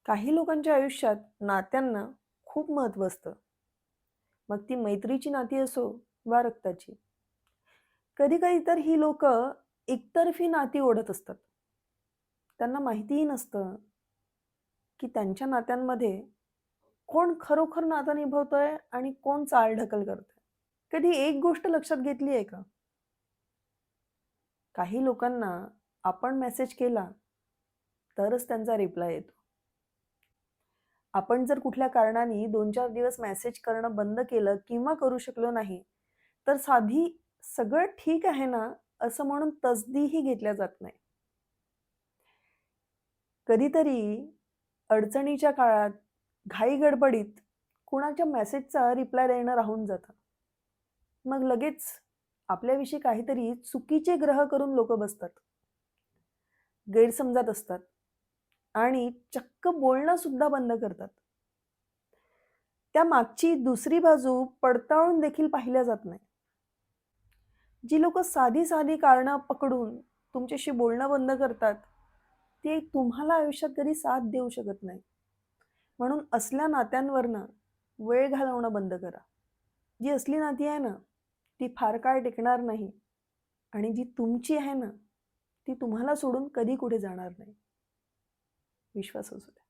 काही लोकांच्या आयुष्यात नात्यांना खूप महत्त्व असतं. मग ती मैत्रीची नाती असो वा रक्ताची. कधी-कधी तर ही लोकं एकतर्फी नाती ओढत असतात. त्यांना माहितीही नसतं, की त्यांच्या नात्यांमध्ये कोण खरोखर नातं निभवतंय आणि कोण चालढकल करतंय. कधी एक गोष्ट लक्षात घेतली आहे का? काही लोकांना आपण मेसेज केला तरच त्यांचा रिप्लाय येतो. आपण जर कुठल्या कारणाने 2-4 दिवस मेसेज करणं बंद केलं किंवा करू शकलो नाही, तर साधी "सगळं ठीक आहे ना?" असं म्हणून तसदीही घेतल्या जात नाही. कधीतरी अडचणीच्या काळात, घाई-गडबडीत कुणाच्या मेसेजचा रिप्लाय देणं राहून जातं. मग लगेच आपल्याविषयी काहीतरी चुकीचे ग्रह करून लोकं बसतात. गैरसमजात असतात आणि चक्क बोलणं सुद्धा बंद करतात. त्या मागची दुसरी बाजू पडताळून देखील पाहिल्या जात नाही. जी लोकं साधी-साधी कारणं पकडून तुमच्याशी बोलणं बंद करतात, ते तुम्हाला आयुष्यात कधी साथ देऊ शकत नाही. म्हणून असल्या नात्यांवरनं वेळ घालवणं बंद करा. जी असली नाती आहे ना, ती फार काळ टिकणार नाही आणि जी तुमची आहे ना, ती तुम्हाला सोडून कधी कुठे जाणार नाही. विश्वास असू द्या.